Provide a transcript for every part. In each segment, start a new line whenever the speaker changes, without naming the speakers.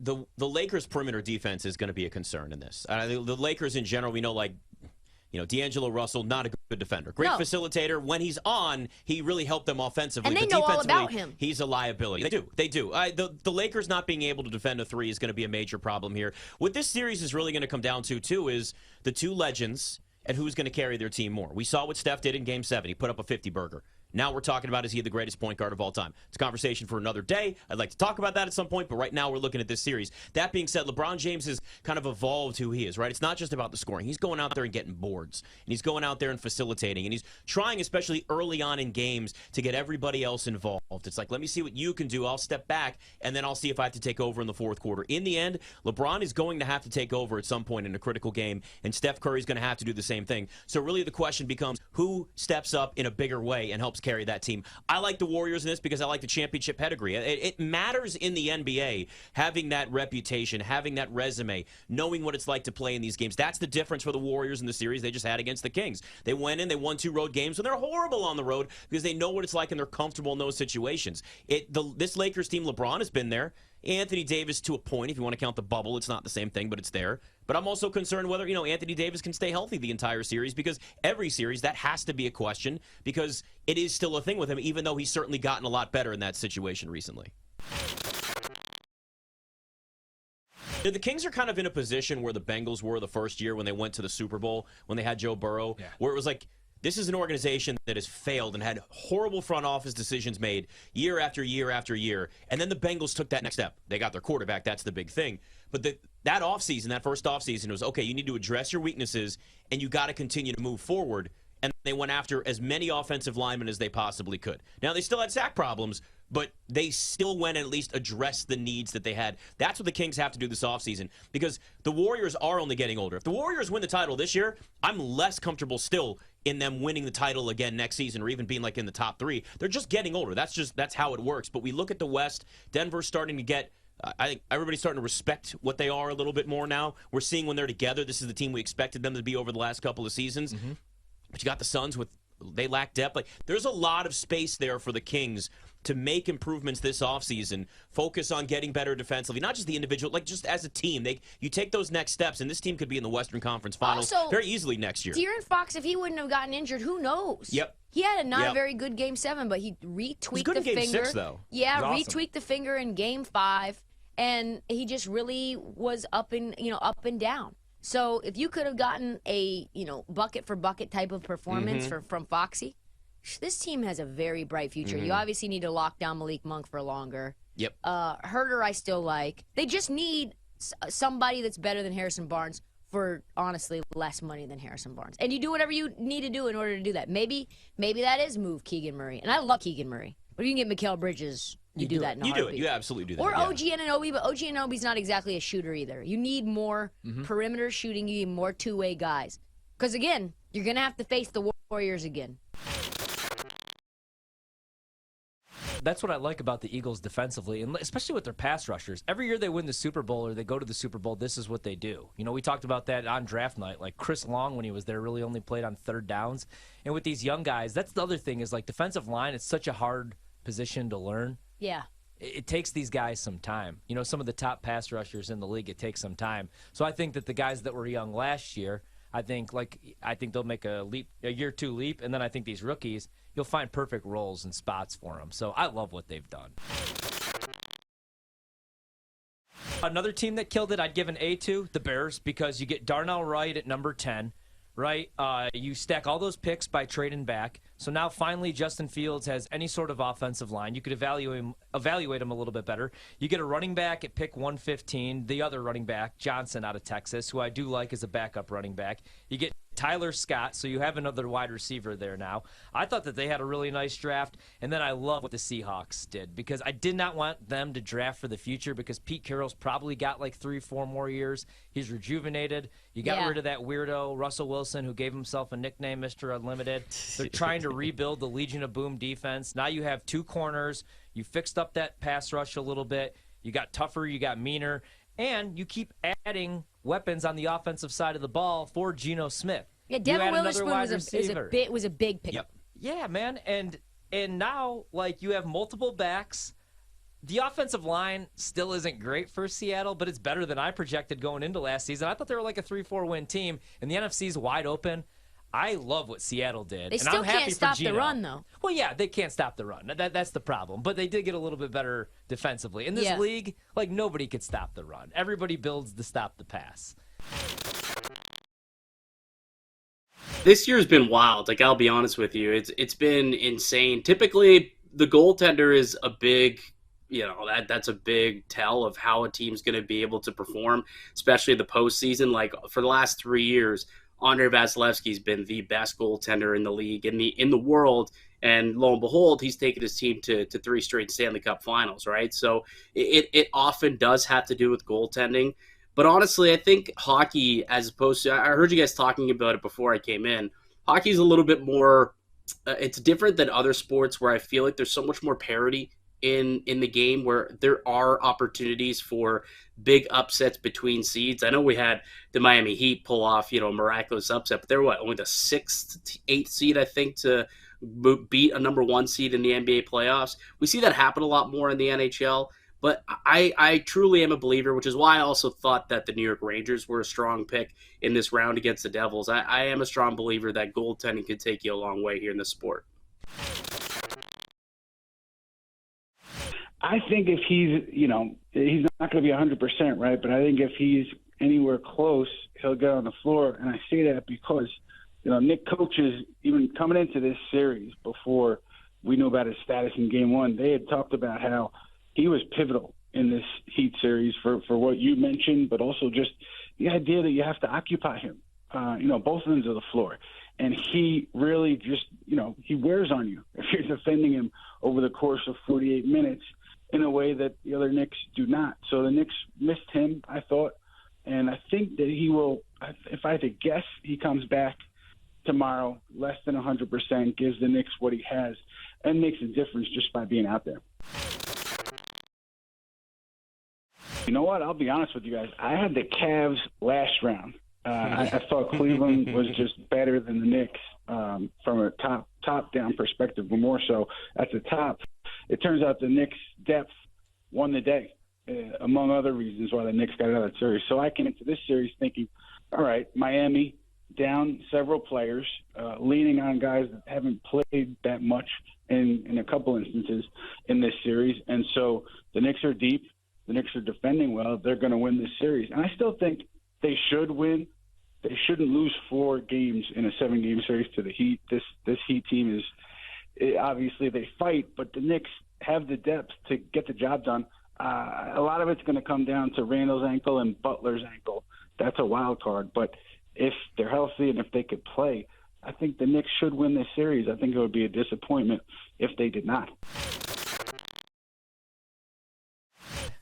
the Lakers' perimeter defense is going to be a concern in this. The Lakers in general, we know, D'Angelo Russell, not a good defender. Great facilitator. When he's on, he really helped them offensively.
And they know all about him.
He's a liability. They do. The Lakers not being able to defend a three is going to be a major problem here. What this series is really going to come down to, too, is the two legends and who's going to carry their team more. We saw what Steph did in Game 7. He put up a 50-burger. Now we're talking about, is he the greatest point guard of all time? It's a conversation for another day. I'd like to talk about that at some point, but right now we're looking at this series. That being said, LeBron James has kind of evolved who he is, right? It's not just about the scoring. He's going out there and getting boards, and he's going out there and facilitating, and he's trying, especially early on in games, to get everybody else involved. It's like, let me see what you can do. I'll step back, and then I'll see if I have to take over in the fourth quarter. In the end, LeBron is going to have to take over at some point in a critical game, and Steph Curry's going to have to do the same thing. So really the question becomes, who steps up in a bigger way and helps carry that team? I like the Warriors in this because I like the championship pedigree. It matters in the NBA, having that reputation, having that resume, knowing what it's like to play in these games. That's the difference for the Warriors in the series they just had against the Kings. They went in, they won 2 road games, and they're horrible on the road because they know what it's like and they're comfortable in those situations. This Lakers team, LeBron has been there. Anthony Davis to a point, if you want to count the bubble, it's not the same thing, but it's there. But I'm also concerned whether, Anthony Davis can stay healthy the entire series, because every series, that has to be a question, because it is still a thing with him, even though he's certainly gotten a lot better in that situation recently. The Kings are kind of in a position where the Bengals were the first year when they went to the Super Bowl, when they had Joe Burrow, where it was like, this is an organization that has failed and had horrible front office decisions made year after year after year. And then the Bengals took that next step. They got their quarterback. That's the big thing. But that offseason, that first offseason, was, okay, you need to address your weaknesses, and you got to continue to move forward. And they went after as many offensive linemen as they possibly could. Now, they still had sack problems, but they still went and at least addressed the needs that they had. That's what the Kings have to do this offseason, because the Warriors are only getting older. If the Warriors win the title this year, I'm less comfortable still in them winning the title again next season, or even being in the top 3. They're just getting older. That's how it works. But we look at the West. Denver's starting to get, I think everybody's starting to respect what they are a little bit more now. We're seeing when they're together, this is the team we expected them to be over the last couple of seasons. Mm-hmm. But you got the Suns they lack depth. There's a lot of space there for the Kings to make improvements this offseason, focus on getting better defensively, not just the individual, just as a team. You take those next steps, and this team could be in the Western Conference Finals very easily next year.
De'Aaron Fox, if he wouldn't have gotten injured, who knows?
Yep.
He had a very good Game 7, but he retweaked the finger.
Game 6, though.
Yeah, retweaked the finger in Game 5, and he just really was up and down. So if you could have gotten a bucket for bucket type of performance from Foxy, this team has a very bright future. You obviously need to lock down Malik Monk for longer.
Yep.
Herter I still like. They just need somebody that's better than Harrison Barnes for, honestly, less money than Harrison Barnes. And you do whatever you need to do in order to do that. Maybe that is move Keegan Murray. And I love Keegan Murray. But if you can get Mikal Bridges, you do that in a heartbeat.
You do it. You absolutely do that.
Or OG Anunoby, but OG Anunoby's not exactly a shooter either. You need more perimeter shooting. You need more two-way guys. Because, again, you're going to have to face the Warriors again.
That's what I like about the Eagles defensively, and especially with their pass rushers. Every year they win the Super Bowl or they go to the Super Bowl, this is what they do. We talked about that on draft night. Like Chris Long, when he was there, really only played on third downs. And with these young guys, that's the other thing is, defensive line, it's such a hard position to learn.
Yeah.
It takes these guys some time. Some of the top pass rushers in the league, it takes some time. So I think that the guys that were young last year, I think they'll make a year 2 leap, and then I think these rookies, you'll find perfect roles and spots for them. So I love what they've done. Another team that killed it, I'd give an A to, the Bears, because you get Darnell Wright at number 10, right? You stack all those picks by trading back. So now finally Justin Fields has any sort of offensive line. You could evaluate him a little bit better. You get a running back at pick 115, the other running back, Johnson out of Texas, who I do like as a backup running back. You get Tyler Scott, so you have another wide receiver there now. I thought that they had a really nice draft, and then I love what the Seahawks did, because I did not want them to draft for the future, because Pete Carroll's probably got 3-4 more years. He's rejuvenated. You got rid of that weirdo, Russell Wilson, who gave himself a nickname, Mr. Unlimited. They're trying to rebuild the Legion of Boom defense. Now you have 2 corners. You fixed up that pass rush a little bit. You got tougher. You got meaner. And you keep adding weapons on the offensive side of the ball for Geno Smith.
Yeah, Devin Witherspoon was a big pickup.
Yep.
Yeah, man. And now, you have multiple backs. The offensive line still isn't great for Seattle, but it's better than I projected going into last season. I thought they were like a 3-4 win team, and the NFC's wide open. I love what Seattle did.
They
and
still
I'm happy
can't
for
stop
Geno.
the run, though.
Well, yeah, they can't stop the run. That's the problem. But they did get a little bit better defensively. In this league, like, nobody could stop the run. Everybody builds to stop the pass.
This year's been wild. Like, I'll be honest with you, it's been insane. Typically, the goaltender is a big, that's a big tell of how a team's going to be able to perform, especially the postseason. Like, for the last 3 years, Andrei Vasilevsky's been the best goaltender in the league, in the world, and lo and behold, he's taken his team to 3 straight Stanley Cup Finals, right? So it often does have to do with goaltending. But honestly, I think hockey, as opposed to, I heard you guys talking about it before I came in, hockey's a little bit more, it's different than other sports where I feel like there's so much more parity in the game, where there are opportunities for big upsets between seeds. I know we had the Miami Heat pull off, a miraculous upset, but they're only the 6th, 8th seed, I think, to beat a number 1 seed in the NBA playoffs. We see that happen a lot more in the NHL. But I truly am a believer, which is why I also thought that the New York Rangers were a strong pick in this round against the Devils. I am a strong believer that goaltending could take you a long way here in the sport.
I think if he's not going to be 100%, right? But I think if he's anywhere close, he'll get on the floor. And I say that because, Nick coaches, even coming into this series before we knew about his status in Game 1, they had talked about how he was pivotal in this Heat series for what you mentioned, but also just the idea that you have to occupy him, both ends of the floor. And he really just, he wears on you if you're defending him over the course of 48 minutes in a way that the other Knicks do not. So the Knicks missed him, I thought, and I think that he will, if I had to guess, he comes back tomorrow, less than 100%, gives the Knicks what he has, and makes a difference just by being out there. You know what? I'll be honest with you guys. I had the Cavs last round. I thought Cleveland was just better than the Knicks from a top-down perspective, but more so at the top. It turns out the Knicks' depth won the day, among other reasons why the Knicks got out of that series. So I came into this series thinking, all right, Miami down several players, leaning on guys that haven't played that much in a couple instances in this series. And so the Knicks are deep. The Knicks are defending well. They're going to win this series. And I still think they should win. They shouldn't lose 4 games in a 7-game series to the Heat. This Heat team is obviously they fight, but the Knicks have the depth to get the job done. A lot of it's going to come down to Randall's ankle and Butler's ankle. That's a wild card. But if they're healthy and if they could play, I think the Knicks should win this series. I think it would be a disappointment if they did not.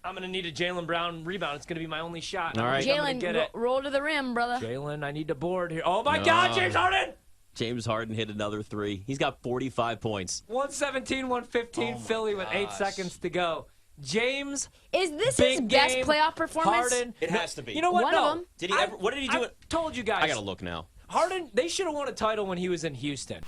I'm going to need a Jaylen Brown rebound. It's going to be my only shot.
All right.
Jalen, roll to the rim, brother.
Jaylen, I need to board here. Oh, my God, James Harden!
James Harden hit another 3. He's got 45 points.
117, 115, Philly with 8 seconds to go. James,
is this his best playoff performance?
Harden.
It has to be.
You know what?
One of them.
Did he ever? What did he do?
I told you guys.
I got to look now.
Harden, they should have won a title when he was in Houston.